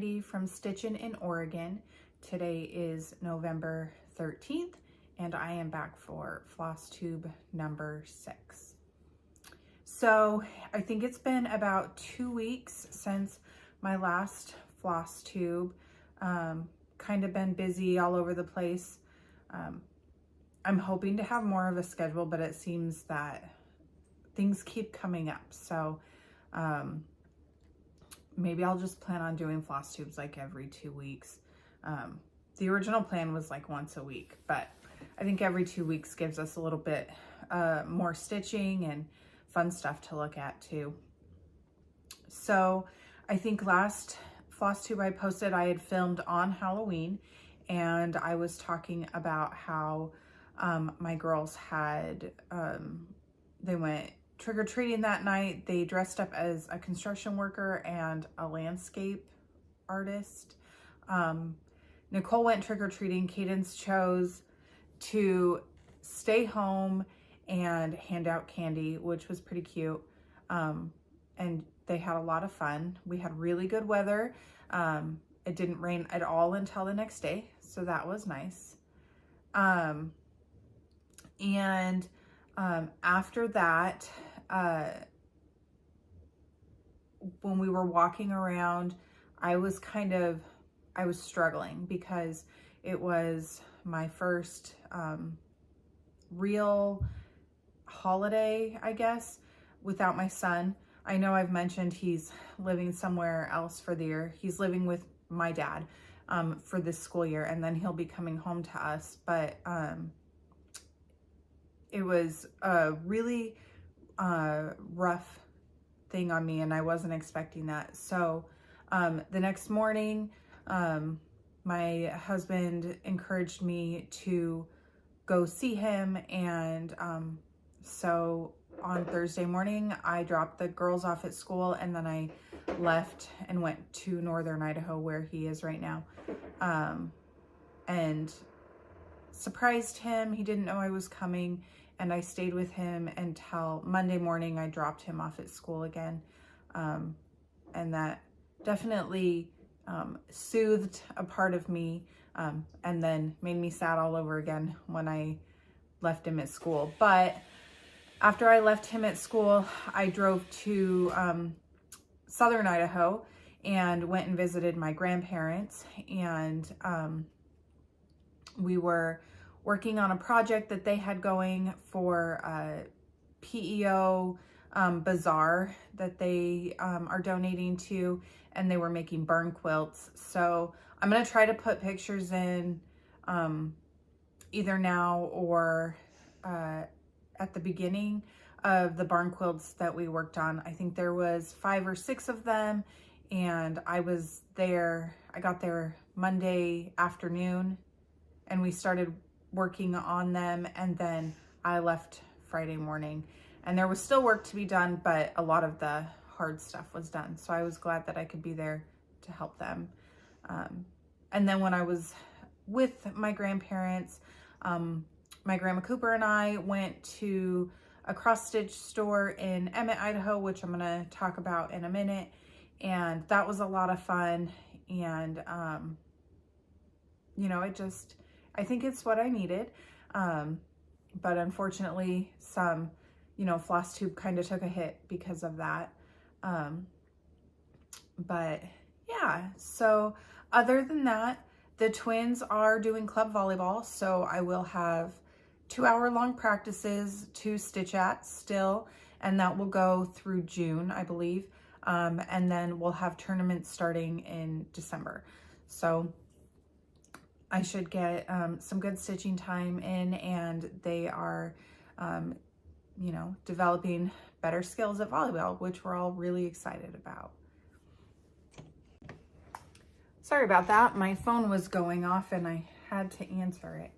Candy from Stitchin' in Oregon. Today is November 13th and I am back for Flosstube number 6. So I think it's been about 2 weeks since my last Flosstube. Kind of been busy all over the place. I'm hoping to have more of a schedule, but it seems that things keep coming up. So maybe I'll just plan on doing Flosstubes like every 2 weeks. The original plan was like once a week, but I think every 2 weeks gives us a little bit more stitching and fun stuff to look at too. So I think last Flosstube I posted, I had filmed on Halloween, and I was talking about how my girls had, they went trick-or-treating that night. They dressed up as a construction worker and a landscape artist. Nicole went trick-or-treating. Cadence chose to stay home and hand out candy, which was pretty cute. And they had a lot of fun. We had really good weather. It didn't rain at all until the next day, so that was nice. After that, when we were walking around, I was struggling because it was my first real holiday, I guess, without my son. I know I've mentioned he's living somewhere else for the year. He's living with my dad for this school year, and then he'll be coming home to us. But it was a really rough thing on me, and I wasn't expecting that. So the next morning, my husband encouraged me to go see him, and so on Thursday morning, I dropped the girls off at school, and then I left and went to northern Idaho, where he is right now, and surprised him. He didn't know I was coming, and I stayed with him until Monday morning. I dropped him off at school again, and that definitely soothed a part of me, and then made me sad all over again when I left him at school. But after I left him at school, I drove to southern Idaho and went and visited my grandparents, and we were working on a project that they had going for a PEO bazaar that they are donating to, and they were making burn quilts. So I'm going to try to put pictures in either now or at the beginning of the barn quilts that we worked on. I think there was 5 or 6 of them, and I was there. I got there Monday afternoon, and we started working on them, and then I left Friday morning, and there was still work to be done, but a lot of the hard stuff was done. So I was glad that I could be there to help them. And then when I was with my grandparents, my grandma Cooper and I went to a cross stitch store in Emmett, Idaho, which I'm going to talk about in a minute. And that was a lot of fun. And, you know, I think it's what I needed. But unfortunately, some, you know, Flosstube kind of took a hit because of that. But yeah, so other than that, the twins are doing club volleyball. So I will have 2-hour-long practices to stitch at still, and that will go through June, I believe. And then we'll have tournaments starting in December. So I should get some good stitching time in, and they are, you know, developing better skills at volleyball, which we're all really excited about. Sorry about that. My phone was going off and I had to answer it.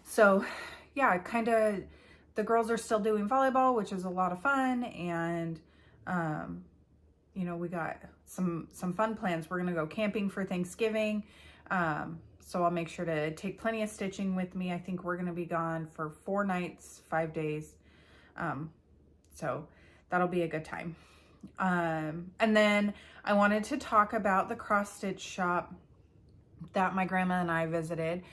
So yeah, the girls are still doing volleyball, which is a lot of fun. And, you know, we got some fun plans. We're going to go camping for Thanksgiving. So I'll make sure to take plenty of stitching with me. I think we're going to be gone for 4 nights, 5 days. So that'll be a good time. And then I wanted to talk about the cross stitch shop that my grandma and I visited.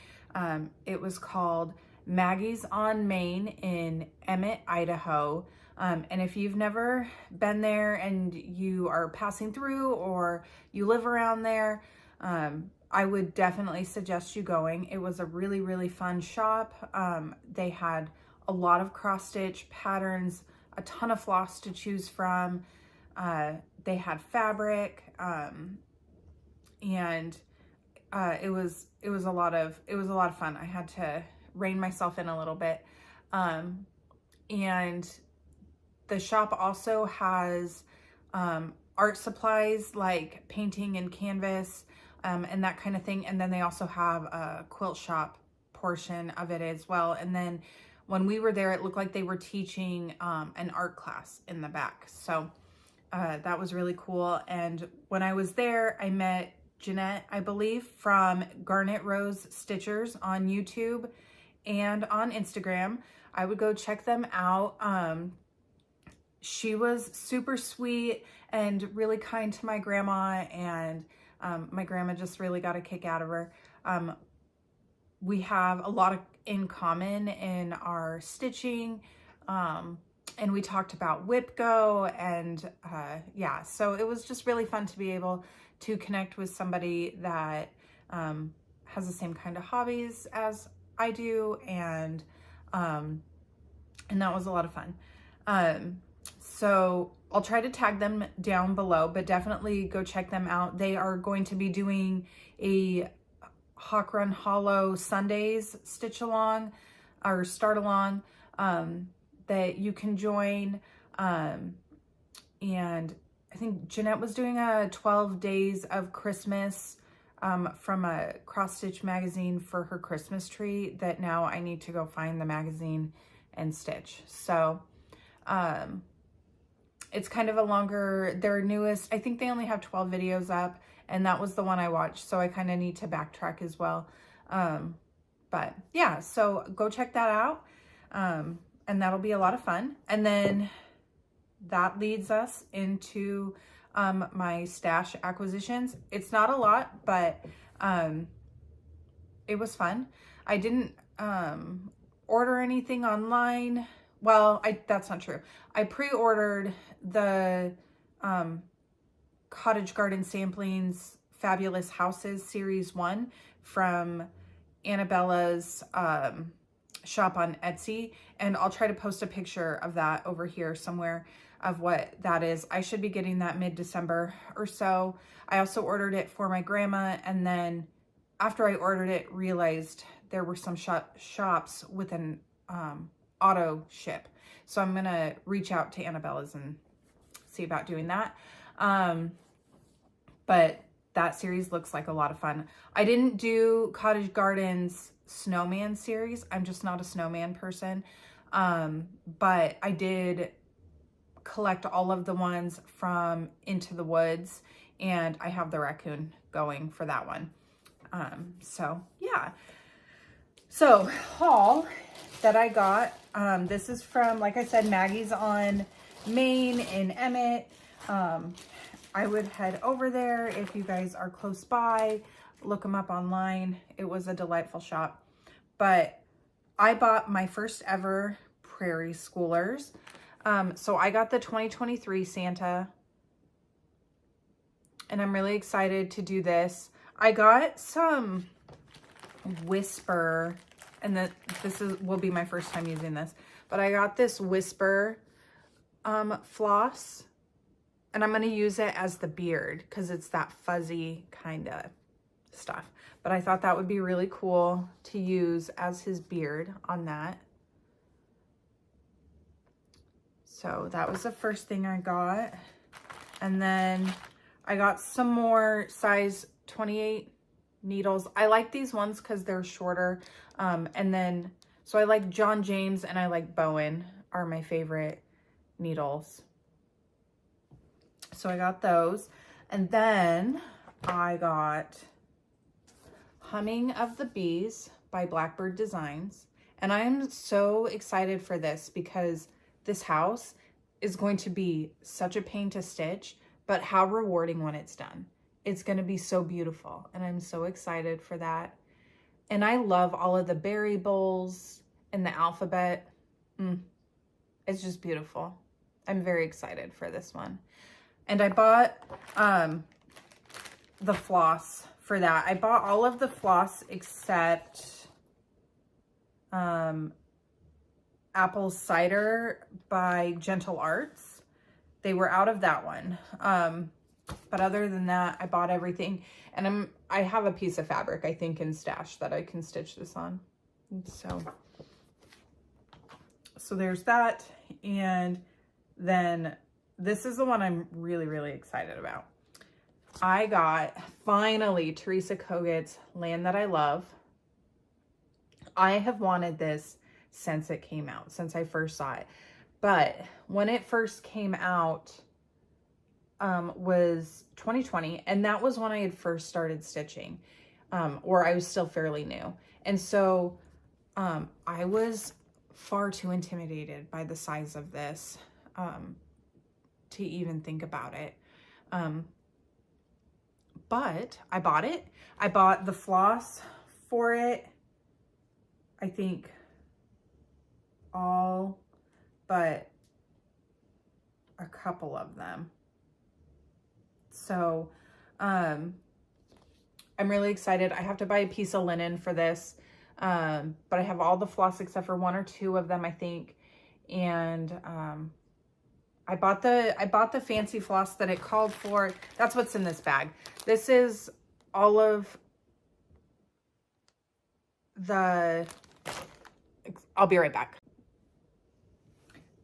It was called Maggie's on Main in Emmett, Idaho. And if you've never been there and you are passing through or you live around there, I would definitely suggest you going. It was a really, really fun shop. They had a lot of cross stitch patterns, a ton of floss to choose from. They had fabric, and it was a lot of fun. I had to rein myself in a little bit. And the shop also has art supplies like painting and canvas, and that kind of thing. And then they also have a quilt shop portion of it as well. And then when we were there, it looked like they were teaching an art class in the back. So that was really cool. And when I was there, I met Jeanette, I believe, from Garnet Rose Stitchers on YouTube and on Instagram. I would go check them out. She was super sweet and really kind to my grandma, and my grandma just really got a kick out of her. We have a lot in common in our stitching, and we talked about WIP Go, and yeah, so it was just really fun to be able to connect with somebody that has the same kind of hobbies as I do, and that was a lot of fun. So I'll try to tag them down below, but definitely go check them out. They are going to be doing a Hawk Run Hollow Sundays stitch along or start along that you can join. And I think Jeanette was doing a 12 days of Christmas from a cross stitch magazine for her Christmas tree that now I need to go find the magazine and stitch. So it's kind of a longer, their newest, I think they only have 12 videos up, and that was the one I watched, so I kind of need to backtrack as well. But yeah, so go check that out, and that'll be a lot of fun. And then that leads us into my stash acquisitions. It's not a lot, but it was fun. I didn't order anything online. Well, that's not true. I pre-ordered the Cottage Garden Samplings Fabulous Houses Series 1 from Annabella's shop on Etsy, and I'll try to post a picture of that over here somewhere of what that is. I should be getting that mid-December or so. I also ordered it for my grandma, and then after I ordered it, realized there were some shops with an auto ship. So I'm gonna reach out to Annabella's and see about doing that. But that series looks like a lot of fun. I didn't do Cottage Gardens snowman series. I'm just not a snowman person. But I did collect all of the ones from Into the Woods, and I have the raccoon going for that one. So yeah. So haul that I got, this is from, like I said, Maggie's on Main in Emmett. I would head over there if you guys are close by, look them up online. It was a delightful shop. But I bought my first ever Prairie Schoolers. So I got the 2023 Santa, and I'm really excited to do this. I got some Whisper, and will be my first time using this, but I got this Whisper floss, and I'm going to use it as the beard because it's that fuzzy kind of stuff. But I thought that would be really cool to use as his beard on that. So that was the first thing I got. And then I got some more size 28 needles. I like these ones because they're shorter. And then, so I like John James and I like Bowen are my favorite needles. So I got those. And then I got Humming of the Bees by Blackbird Designs. And I'm so excited for this because this house is going to be such a pain to stitch, but how rewarding when it's done. It's going to be so beautiful, and I'm so excited for that. And I love all of the berry bowls and the alphabet. It's just beautiful. I'm very excited for this one. And I bought the floss for that. I bought all of the floss except Apple Cider by Gentle Arts. They were out of that one. But other than that, I bought everything. And I have a piece of fabric, I think, in stash that I can stitch this on. So there's that. And then this is the one I'm really, really excited about. I got, finally, Teresa Kogut's Land That I Love. I have wanted this since it came out, since I first saw it. But when it first came out was 2020, and that was when I had first started stitching, or I was still fairly new. And so I was far too intimidated by the size of this to even think about it. But I bought it. I bought the floss for it. I think all but a couple of them. So I'm really excited. I have to buy a piece of linen for this. But I have all the floss except for 1 or 2 of them, I think. And I bought the fancy floss that it called for. That's what's in this bag. This is all of the, I'll be right back.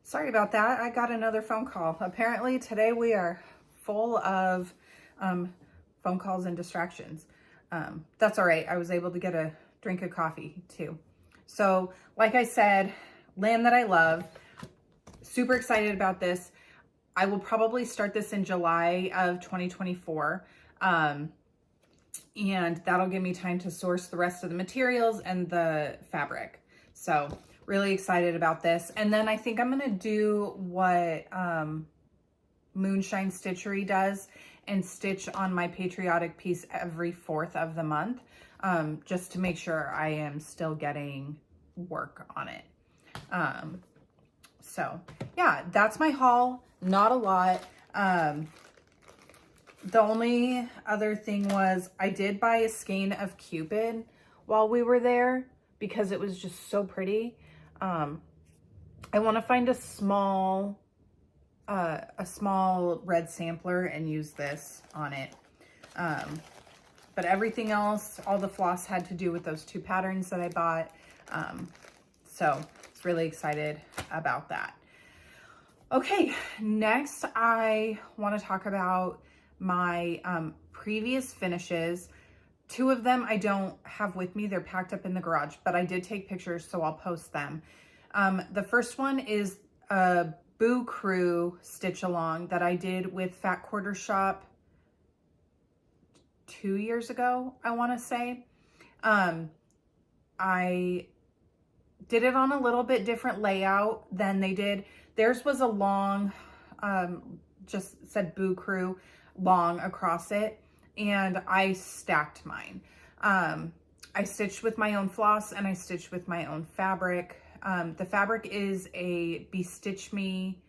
Sorry about that. I got another phone call. Apparently today we are full of phone calls and distractions. That's all right. I was able to get a drink of coffee too. So like I said, Land That I Love, super excited about this. I will probably start this in July of 2024. And that'll give me time to source the rest of the materials and the fabric. So really excited about this. And then I think I'm going to do what Moonshine Stitchery does and stitch on my patriotic piece every 4th of the month, just to make sure I am still getting work on it. So yeah, that's my haul. Not a lot. The only other thing was I did buy a skein of Cupid while we were there because it was just so pretty. I want to find a small red sampler and use this on it. But everything else, all the floss had to do with those 2 patterns that I bought. So it's really excited about that. Okay, next I want to talk about my previous finishes. 2 of them I don't have with me. They're packed up in the garage, but I did take pictures, so I'll post them. The first one is a Boo Crew stitch along that I did with Fat Quarter Shop 2 years ago, I want to say. I did it on a little bit different layout than they did. Theirs was a long, just said Boo Crew long across it, and I stacked mine. I stitched with my own floss and I stitched with my own fabric. The fabric is a Bestitch Me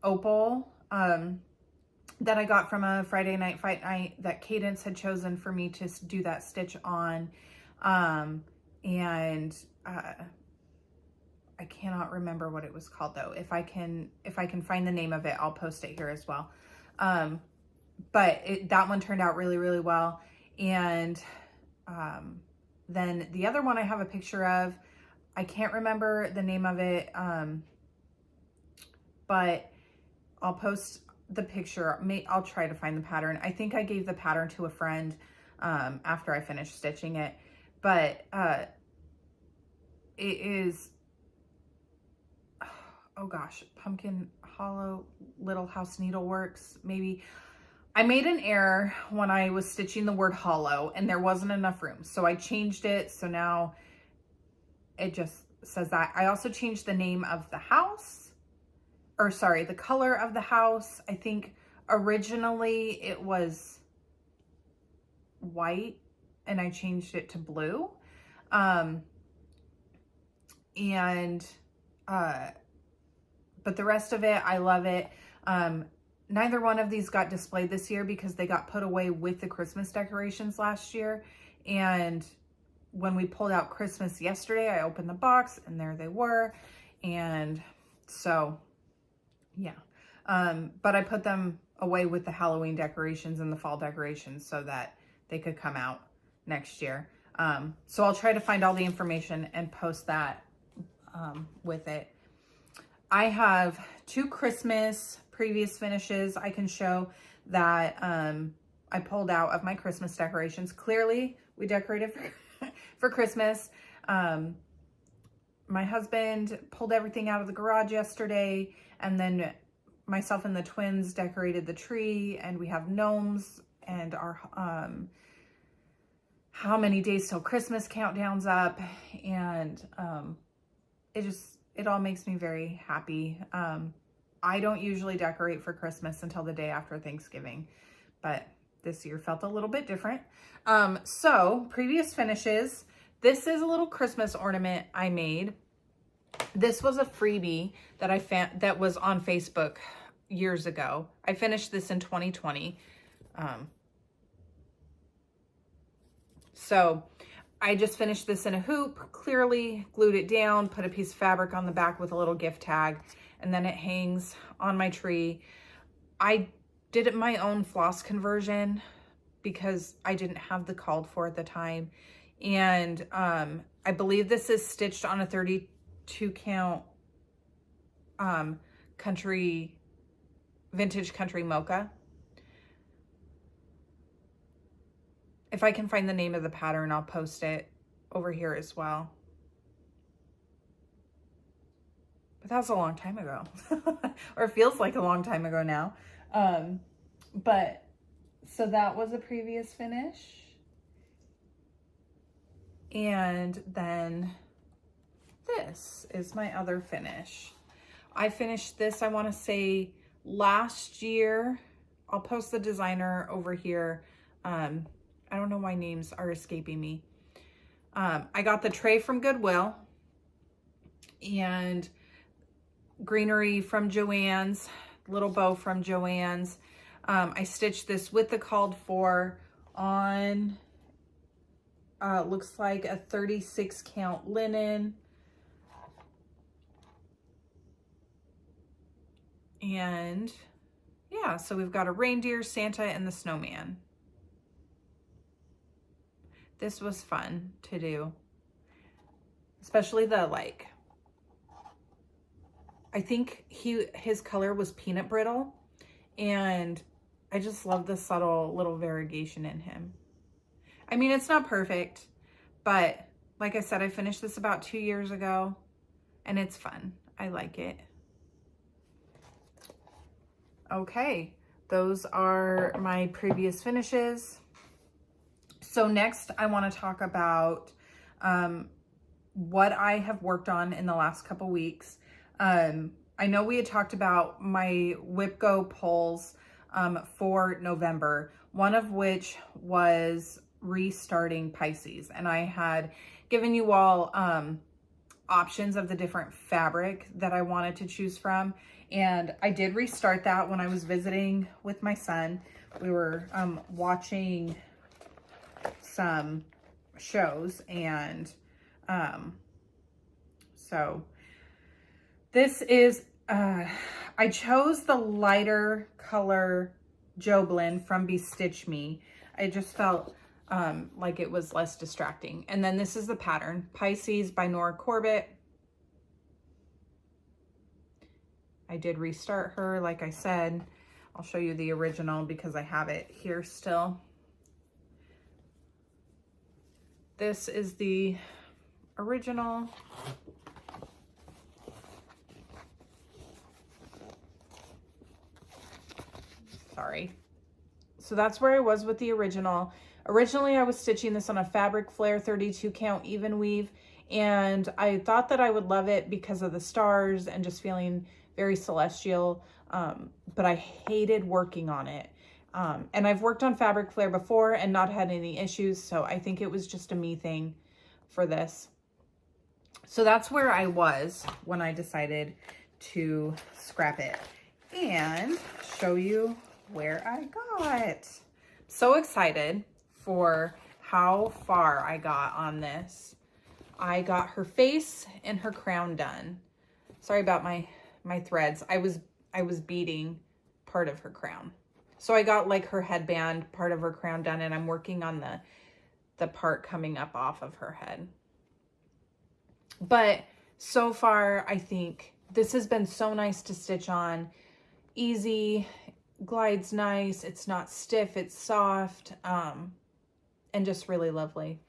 opal that I got from a Friday Night Fight Night that Cadence had chosen for me to do that stitch on. I cannot remember what it was called though. If I can find the name of it, I'll post it here as well. But that one turned out really, really well. And then the other one I have a picture of, I can't remember the name of it, but I'll post the picture. I'll try to find the pattern. I think I gave the pattern to a friend after I finished stitching it, but it is, oh gosh, Pumpkin Hollow Little House Needleworks, maybe. I made an error when I was stitching the word hollow and there wasn't enough room. So I changed it. So now it just says that. I also changed the name of the house or sorry, the color of the house. I think originally it was white and I changed it to blue. But the rest of it, I love it. Neither one of these got displayed this year because they got put away with the Christmas decorations last year. And when we pulled out Christmas yesterday, I opened the box and there they were. And so, yeah. But I put them away with the Halloween decorations and the fall decorations so that they could come out next year. So I'll try to find all the information and post that with it. I have 2 Christmas previous finishes I can show that I pulled out of my Christmas decorations. Clearly, we decorated for Christmas. My husband pulled everything out of the garage yesterday, and then myself and the twins decorated the tree, and we have gnomes and our how many days till Christmas countdowns up, and it all makes me very happy. I don't usually decorate for Christmas until the day after Thanksgiving, but this year felt a little bit different. So previous finishes, this is a little Christmas ornament I made. This was a freebie that I found that was on Facebook years ago. I finished this in 2020. So I just finished this in a hoop, clearly glued it down, put a piece of fabric on the back with a little gift tag, and then it hangs on my tree. I did it my own floss conversion because I didn't have the called for at the time. And I believe this is stitched on a 32 count vintage country mocha. If I can find the name of the pattern, I'll post it over here as well. But that was a long time ago. Or it feels like a long time ago now. But so that was a previous finish. And then this is my other finish. I finished this, I want to say last year. I'll post the designer over here. I don't know why names are escaping me. I got the tray from Goodwill and greenery from Joann's, little bow from Joann's. I stitched this with the called for on, looks like a 36 count linen. And yeah, so we've got a reindeer, Santa, and the snowman. This was fun to do, especially the, like, I think his color was peanut brittle, and I just love the subtle little variegation in him. I mean, it's not perfect, but like I said, I finished this about 2 years ago, and it's fun. I like it. Okay, those are my previous finishes. So next I want to talk about what I have worked on in the last couple weeks. I know we had talked about my WIP Go polls for November, one of which was restarting Pisces. And I had given you all options of the different fabric that I wanted to choose from. And I did restart that when I was visiting with my son. We were watching some shows, and so this is I chose the lighter color Joblin from Bestitch Me. I just felt like it was less distracting. And then this is the pattern, Pisces by Nora Corbett. I did restart her, like I said. I'll show you the original because I have it here still. This is the original. Sorry. So that's where I was with the original. Originally, I was stitching this on a Fabric Flare 32 count even weave, and I thought that I would love it because of the stars and just feeling very celestial, but I hated working on it. And I've worked on Fabric Flare before and not had any issues, so I think it was just a me thing for this. So that's where I was when I decided to scrap it and show you where I got. So excited for how far I got on this. I got her face and her crown done. Sorry about my threads. I was beading part of her crown. So I got like her headband, part of her crown done, and I'm working on the part coming up off of her head. But so far, I think this has been so nice to stitch on. Easy, glides nice, it's not stiff, it's soft, and just really lovely.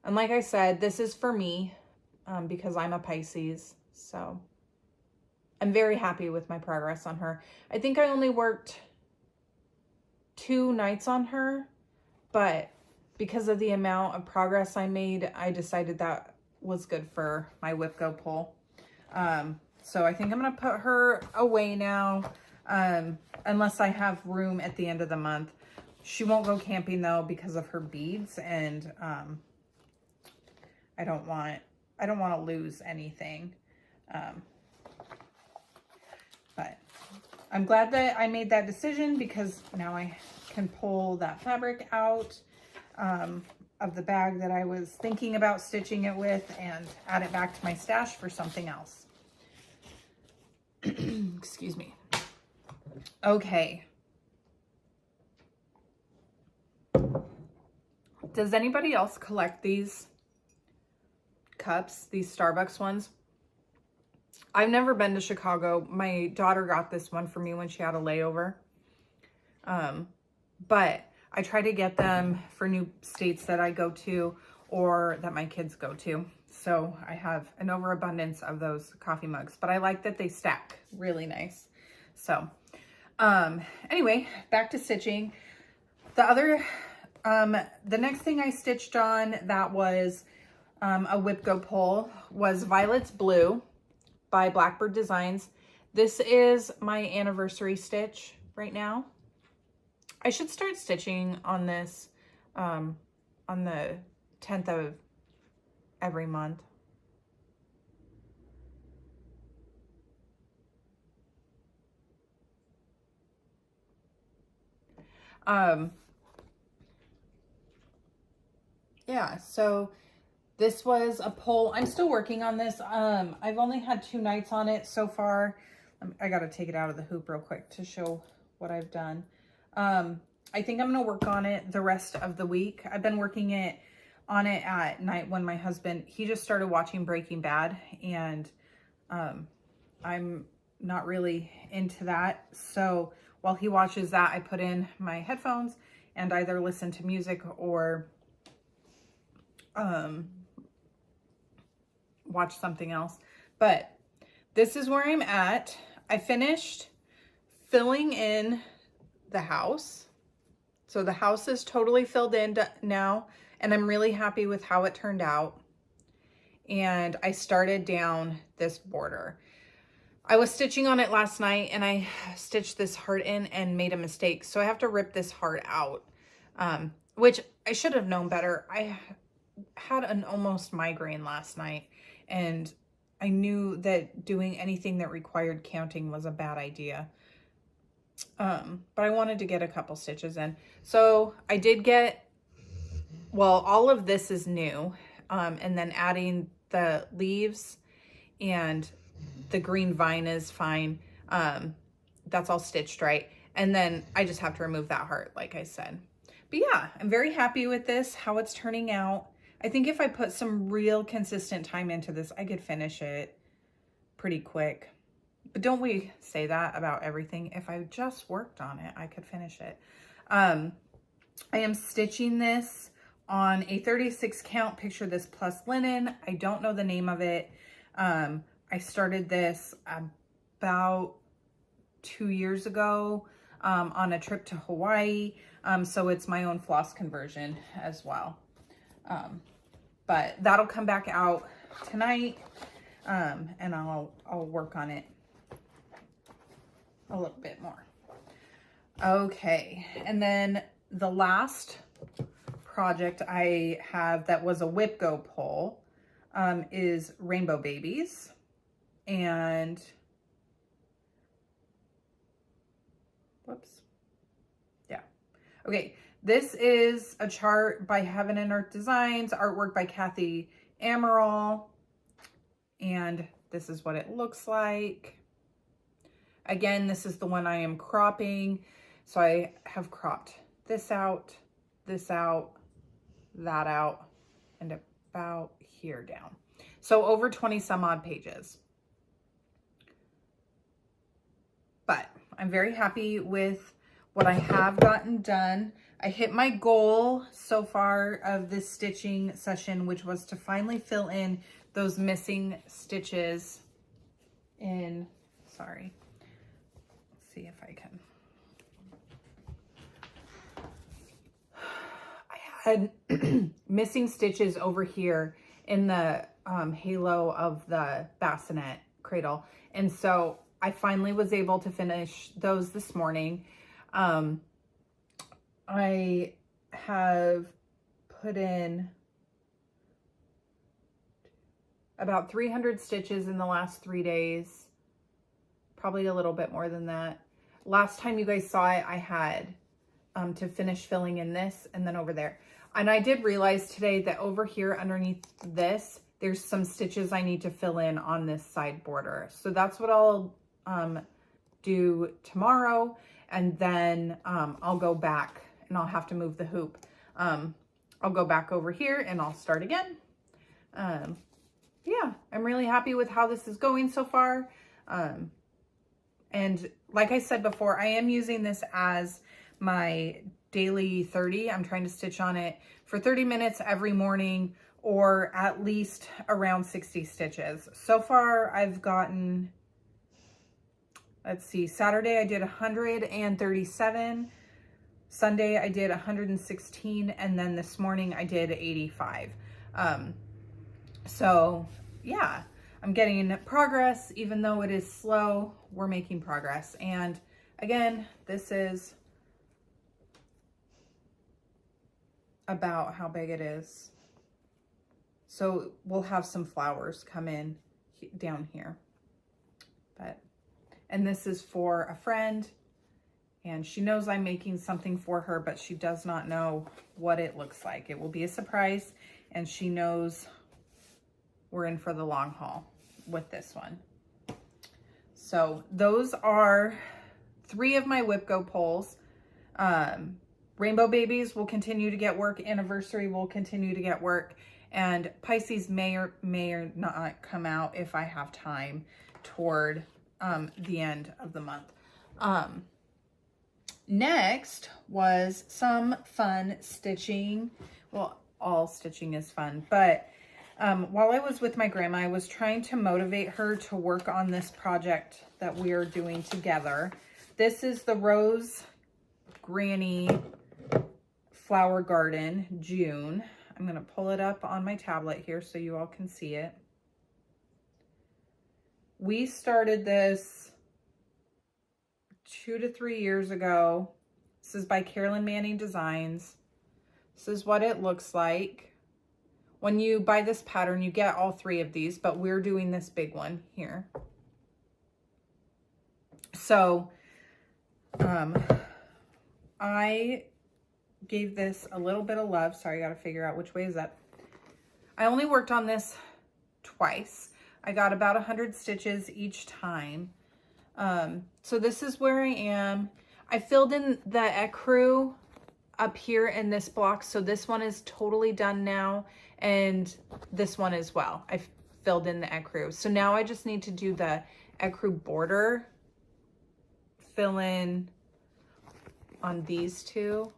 And like I said, this is for me, because I'm a Pisces, so I'm very happy with my progress on her. I think I only worked 2 nights on her, but because of the amount of progress I made, I decided that was good for my WIP Go pull. So I think I'm gonna put her away now, unless I have room at the end of the month. She won't go camping though because of her beads, and I don't want to lose anything. But I'm glad that I made that decision, because now I can pull that fabric out of the bag that I was thinking about stitching it with and add it back to my stash for something else. Excuse me. Okay. Does anybody else collect these cups, these Starbucks ones? I've never been to Chicago. My daughter got this one for me when she had a layover. But I try to get them for new states that I go to or that my kids go to. So I have an overabundance of those coffee mugs, but I like that they stack really nice. So, anyway, back to stitching. The next thing I stitched on that was a WIP Go pull was Violet's Blue by Blackbird Designs. This is my anniversary stitch right now. I should start stitching on this on the 10th of every month. Yeah, so this was a pull. I'm still working on this. I've only had 2 nights on it so far. I got to take it out of the hoop real quick to show what I've done. I think I'm going to work on it the rest of the week. I've been working on it at night when my husband, he just started watching Breaking Bad, and I'm not really into that. So while he watches that, I put in my headphones and either listen to music or watch something else. But this is where I'm at. I finished filling in the house. So the house is totally filled in now, and I'm really happy with how it turned out. And I started down this border. I was stitching on it last night, and I stitched this heart in and made a mistake. So I have to rip this heart out, which I should have known better. I had an almost migraine last night, and I knew that doing anything that required counting was a bad idea. But I wanted to get a couple stitches in. So I did get, well, all of this is new. And then adding the leaves and the green vine is fine. That's all stitched right. And then I just have to remove that heart, like I said. But yeah, I'm very happy with this, how it's turning out. I think if I put some real consistent time into this, I could finish it pretty quick. But don't we say that about everything? If I just worked on it, I could finish it. I am stitching this on a 36 count. Picture this plus linen. I don't know the name of it. I started this about 2 years ago on a trip to Hawaii. So it's my own floss conversion as well. But that'll come back out tonight, and I'll work on it a little bit more. Okay, and then the last project I have that was a WIP Go pull is Rainbow Babies. And whoops. Yeah. Okay. This is a chart by Heaven and Earth Designs, artwork by Kathy Amaral. And this is what it looks like. Again, this is the one I am cropping. So I have cropped this out, that out, and about here down. So over 20 some odd pages. But I'm very happy with what I have gotten done. I hit my goal so far of this stitching session, which was to finally fill in those missing stitches in, sorry, let's see if I can. I had missing stitches over here in the halo of the bassinet cradle. And so I finally was able to finish those this morning. I have put in about 300 stitches in the last 3 days, probably a little bit more than that. Last time you guys saw it, I had to finish filling in this and then over there. And I did realize today that over here underneath this, there's some stitches I need to fill in on this side border. So that's what I'll do tomorrow. And then I'll go back and I'll have to move the hoop. I'll go back over here and I'll start again. Yeah, I'm really happy with how this is going so far. And like I said before, I am using this as my daily 30. I'm trying to stitch on it for 30 minutes every morning, or at least around 60 stitches. So far I've gotten, let's see, Saturday I did 137, Sunday I did 116, and then this morning I did 85. So yeah, I'm getting progress. Even though it is slow, we're making progress. And again, this is about how big it is. So we'll have some flowers come in down here. And this is for a friend, and she knows I'm making something for her, but she does not know what it looks like. It will be a surprise, and she knows we're in for the long haul with this one. So those are 3 of my WIP Go pulls. Rainbow Babies will continue to get work. Anniversary will continue to get work. And Pisces may or not come out if I have time toward the end of the month. Next was some fun stitching. Well, all stitching is fun, but while I was with my grandma, I was trying to motivate her to work on this project that we are doing together. This is the Rose Granny Flower Garden, June. I'm going to pull it up on my tablet here so you all can see it. We started this 2 to 3 years ago. This is by Carolyn Manning Designs. This is what it looks like. When you buy this pattern, you get all 3 of these, but we're doing this big one here. So I gave this a little bit of love. Sorry, I got to figure out which way is up. I only worked on this twice. I got about 100 stitches each time. So this is where I am. I filled in the ecru up here in this block. So this one is totally done now. And this one as well. I filled in the ecru. So now I just need to do the ecru border. Fill in on these 2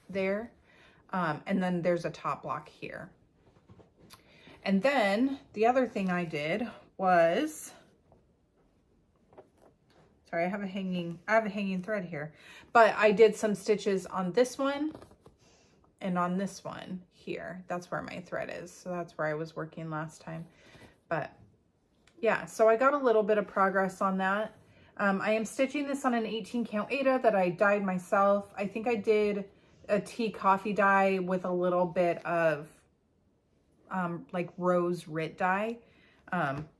there. And then there's a top block here. And then the other thing I did was, sorry, I have a hanging thread here, but I did some stitches on this one and on this one here. That's where my thread is. So that's where I was working last time. But yeah, so I got a little bit of progress on that. I am stitching this on an 18 count Aida that I dyed myself. I think I did a tea coffee dye with a little bit of like rose writ dye.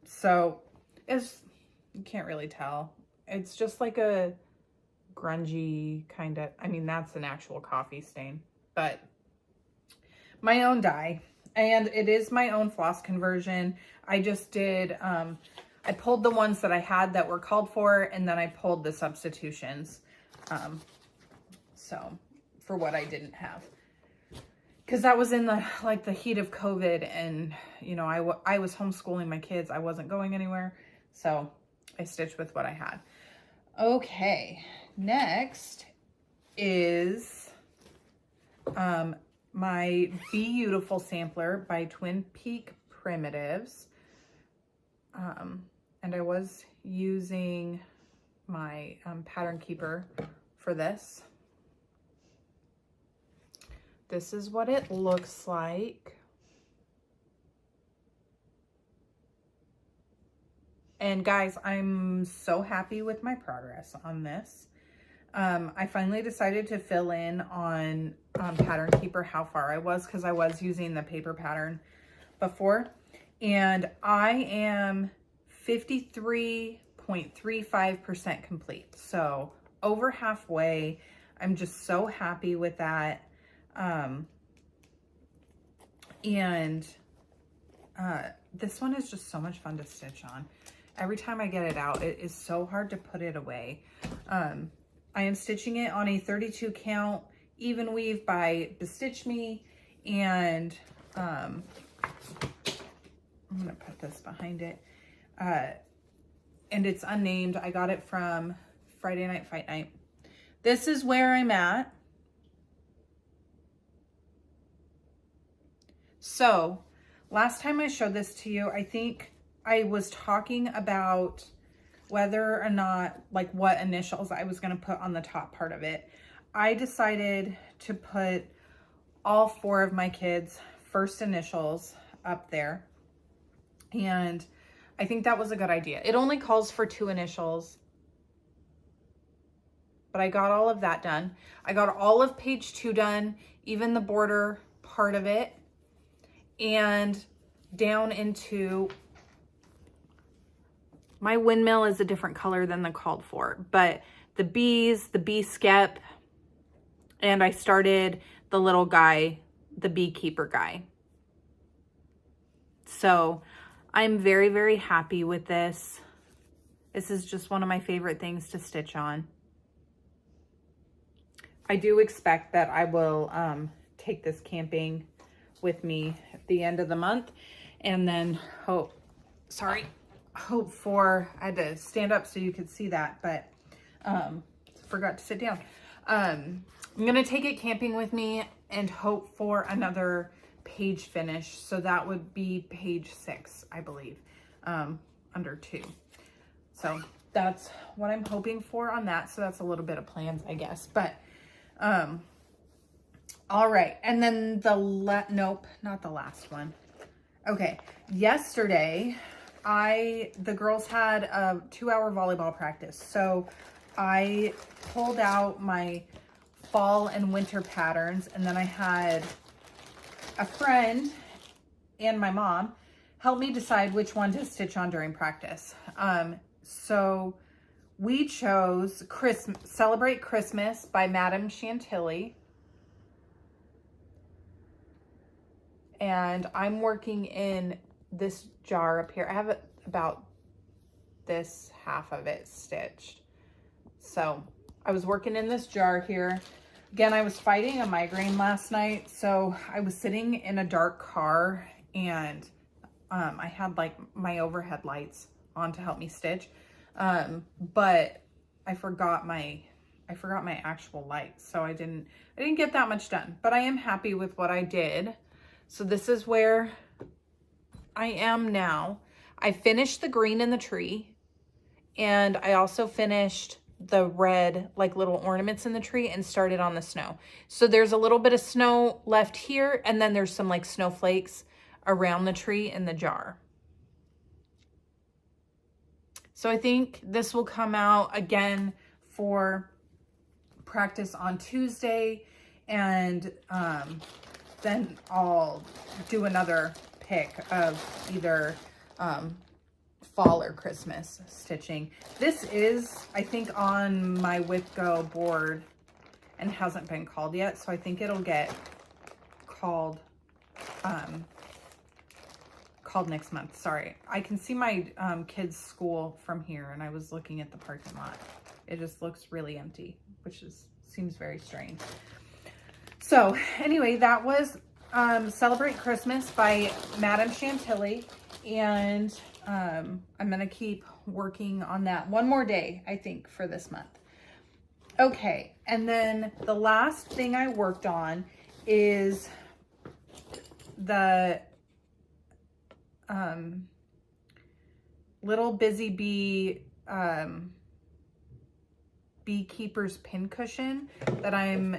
So it's, you can't really tell. It's just like a grungy kind of, I mean, that's an actual coffee stain, but my own dye. And it is my own floss conversion. I just did, I pulled the ones that I had that were called for, and then I pulled the substitutions. So for what I didn't have, because that was in the, like the heat of COVID, and you know, I was homeschooling my kids. I wasn't going anywhere. So I stitched with what I had. Okay. Next is, my BeeYoutiful sampler by Twin Peak Primitives. And I was using my pattern keeper for this. This is what it looks like. And guys, I'm so happy with my progress on this. I finally decided to fill in on pattern keeper how far I was, because I was using the paper pattern before, and I am 53.35% complete, so over halfway. I'm just so happy with that. This one is just so much fun to stitch on. Every time I get it out, it is so hard to put it away. I am stitching it on a 32 count even weave by Bestitch Me, and I'm gonna put this behind it, and it's unnamed. I got it from Friday Night Fight Night. This is where I'm at. So last time I showed this to you, I think I was talking about whether or not, like, what initials I was going to put on the top part of it. I decided to put all 4 of my kids' first initials up there, and I think that was a good idea. It only calls for 2 initials, but I got all of that done. I got all of page 2 done, even the border part of it, and down into, my windmill is a different color than the called for, but the bees, the bee skep, and I started the little guy, the beekeeper guy. So I'm very, very happy with this. This is just one of my favorite things to stitch on. I do expect that I will take this camping with me at the end of the month, and then hope for, I had to stand up so you could see that, but forgot to sit down. I'm gonna take it camping with me and hope for another page finish. So that would be page 6, I believe, under 2. So that's what I'm hoping for on that. So that's a little bit of plans, I guess, but all right. And then nope, not the last one. Okay. Yesterday, the girls had a 2-hour volleyball practice. So I pulled out my fall and winter patterns, and then I had a friend and my mom help me decide which one to stitch on during practice. So we chose Celebrate Christmas by Madame Chantilly. And I'm working in this jar up here. I have about this half of it stitched. So I was working in this jar here. Again, I was fighting a migraine last night, so I was sitting in a dark car, and I had like my overhead lights on to help me stitch, but I forgot my actual lights, so I didn't get that much done. But I am happy with what I did. So this is where I am now. I finished the green in the tree, and I also finished the red, like, little ornaments in the tree, and started on the snow. So there's a little bit of snow left here, and then there's some like snowflakes around the tree in the jar. So I think this will come out again for practice on Tuesday, and then I'll do another pick of either fall or Christmas stitching. This is, I think, on my WIP Go board and hasn't been called yet, so I think it'll get called next month. Sorry, I can see my kids' school from here, and I was looking at the parking lot. It just looks really empty, which seems very strange. So anyway, that was Celebrate Christmas by Madame Chantilly, and I'm gonna keep working on that one more day, I think, for this month. Okay, and then the last thing I worked on is the Little Busy Bee Beekeepers Pin Cushion that I'm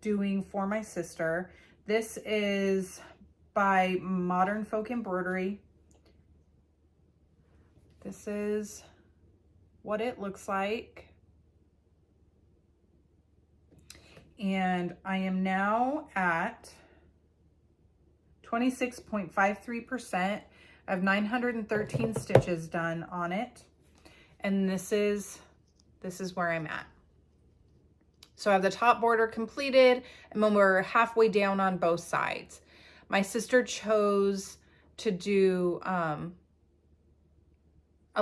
doing for my sister. This is by Modern Folk Embroidery. This is what it looks like. And I am now at 26.53%. I have 913 stitches done on it. And this is where I'm at. So I have the top border completed, and then we're halfway down on both sides. My sister chose to do a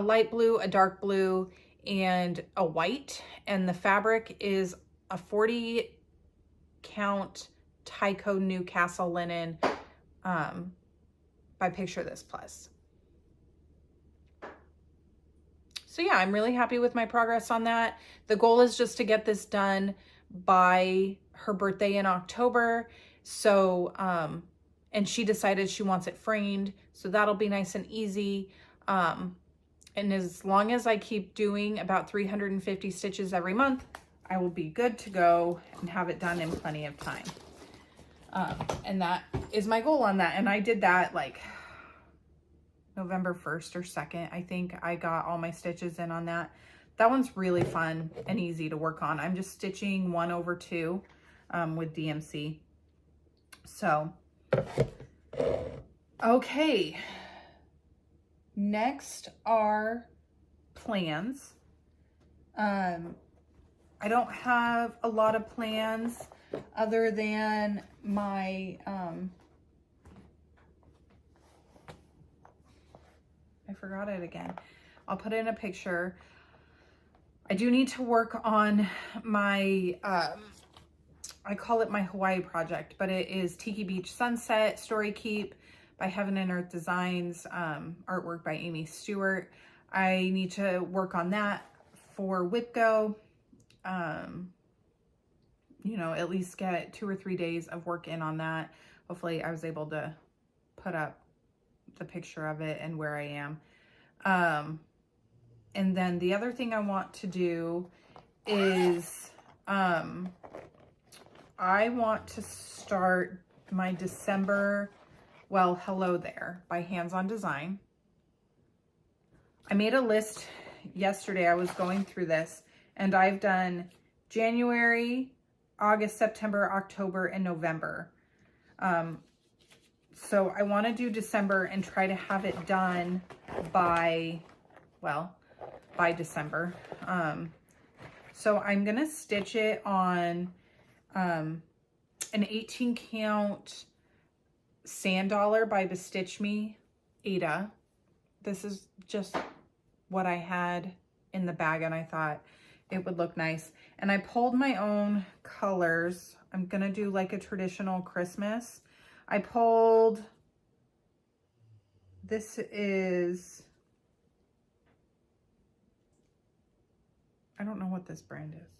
light blue, a dark blue, and a white. And the fabric is a 40 count Tyco Newcastle linen by Picture This Plus. So yeah, I'm really happy with my progress on that. The goal is just to get this done by her birthday in October. So, and she decided she wants it framed, so that'll be nice and easy. And as long as I keep doing about 350 stitches every month, I will be good to go and have it done in plenty of time. And that is my goal on that. And I did that like November 1st or 2nd. I think I got all my stitches in on that. That one's really fun and easy to work on. I'm just stitching 1/2 with DMC. So, okay. Next are plans. I don't have a lot of plans other than my, I forgot it again. I'll put in a picture. I do need to work on my, I call it my Hawaii project, but it is Tiki Beach Sunset Story Keep by Heaven and Earth Designs, artwork by Amy Stewart. I need to work on that for WIP Go. You know, at least get 2 or 3 days of work in on that. Hopefully I was able to put up the picture of it and where I am. And then the other thing I want to do is, I want to start my December, well, Hello There by Hands On Design. I made a list yesterday. I was going through this, and I've done January, August, September, October, and November. So I want to do December and try to have it done by, well, by December. So I'm going to stitch it on an 18 count sand dollar by Bestitch Me Ada. This is just what I had in the bag, and I thought it would look nice. And I pulled my own colors. I'm going to do like a traditional Christmas. I pulled, this is, I don't know what this brand is.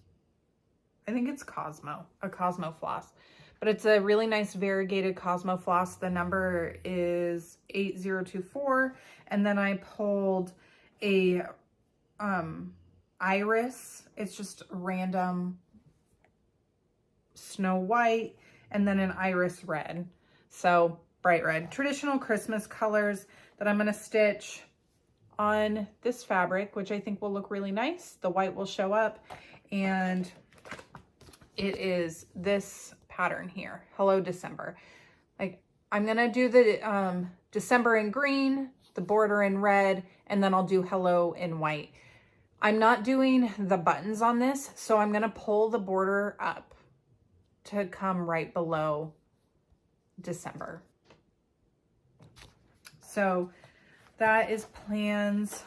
I think it's Cosmo, a Cosmo floss. But it's a really nice variegated Cosmo floss. The number is 8024. And then I pulled a iris. It's just random snow white, and then an iris red. So bright red. Traditional Christmas colors that I'm going to stitch on this fabric, which I think will look really nice. The white will show up, and it is this pattern here, Hello December. Like, I'm gonna do the December in green, the border in red, and then I'll do hello in white. I'm not doing the buttons on this, so I'm gonna pull the border up to come right below December. So that is plans.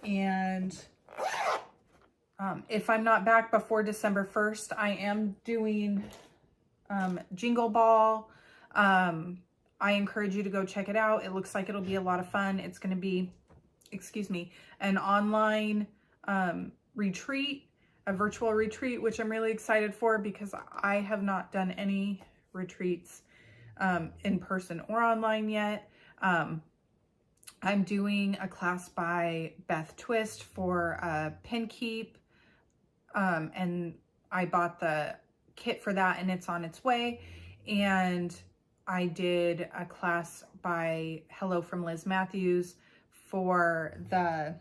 And if I'm not back before December 1st, I am doing Jingle Ball. I encourage you to go check it out. It looks like it'll be a lot of fun. It's going to be, excuse me, an online retreat, a virtual retreat, which I'm really excited for because I have not done any retreats in person or online yet. I'm doing a class by Beth Twist for pin keep, and I bought the kit for that and it's on its way. And I did a class by Hello from Liz Matthews for the,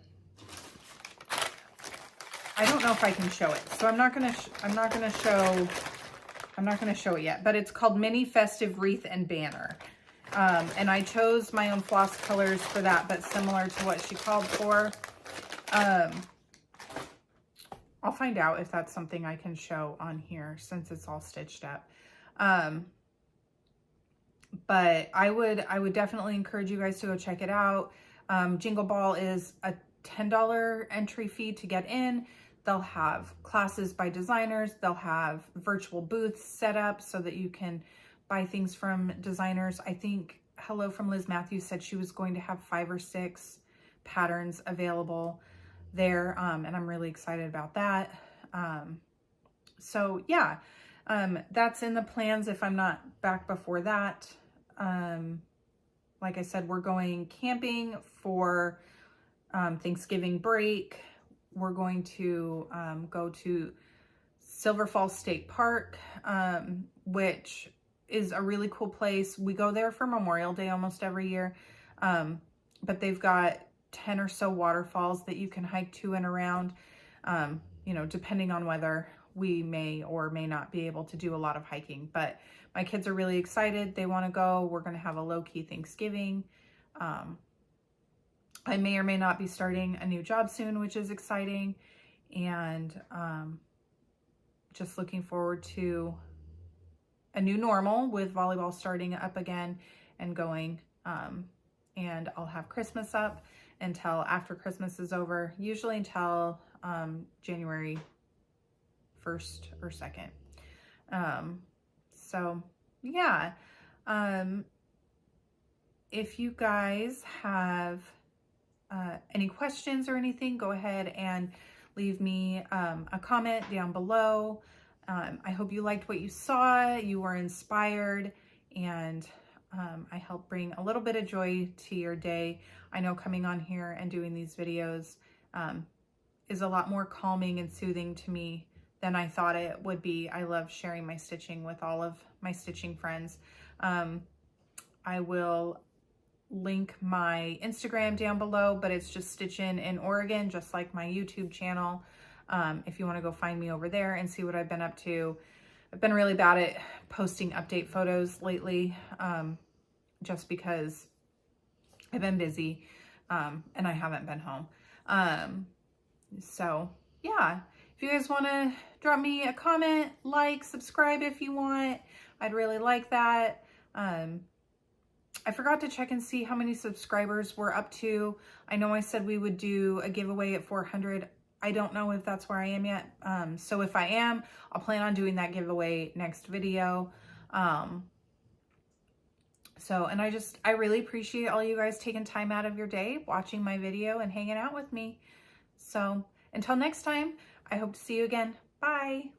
I don't know if I can show it, so I'm not gonna show it yet, but it's called Mini Festive Wreath and Banner. And I chose my own floss colors for that, but similar to what she called for. I'll find out if that's something I can show on here since it's all stitched up. But I would definitely encourage you guys to go check it out. Jingle Ball is a $10 entry fee to get in. They'll have classes by designers. They'll have virtual booths set up so that you can buy things from designers. I think Hello from Liz Matthews said she was going to have 5 or 6 patterns available there. And I'm really excited about that. So yeah, that's in the plans if I'm not back before that. Like I said, we're going camping for Thanksgiving break. We're going to go to Silver Falls State Park, which is a really cool place. We go there for Memorial Day almost every year, but they've got 10 or so waterfalls that you can hike to and around. You know, depending on weather, we may or may not be able to do a lot of hiking, but my kids are really excited. They want to go. We're going to have a low-key Thanksgiving. I may or may not be starting a new job soon, which is exciting. And just looking forward to a new normal with volleyball starting up again and going. And I'll have Christmas up until after Christmas is over, usually until January 1st or 2nd. So yeah, if you guys have any questions or anything, go ahead and leave me a comment down below. I hope you liked what you saw, you were inspired, and I helped bring a little bit of joy to your day. I know coming on here and doing these videos is a lot more calming and soothing to me than I thought it would be. I love sharing my stitching with all of my stitching friends. I will link my Instagram down below, but it's just Stitchin' in Oregon, just like my YouTube channel. If you want to go find me over there and see what I've been up to. I've been really bad at posting update photos lately, just because I've been busy and I haven't been home. So yeah, if you guys want to drop me a comment, like, subscribe if you want, I'd really like that. I forgot to check and see how many subscribers we're up to. I know I said we would do a giveaway at 400. I don't know if that's where I am yet. So if I am, I'll plan on doing that giveaway next video. And I really appreciate all you guys taking time out of your day, watching my video and hanging out with me. So until next time, I hope to see you again. Bye.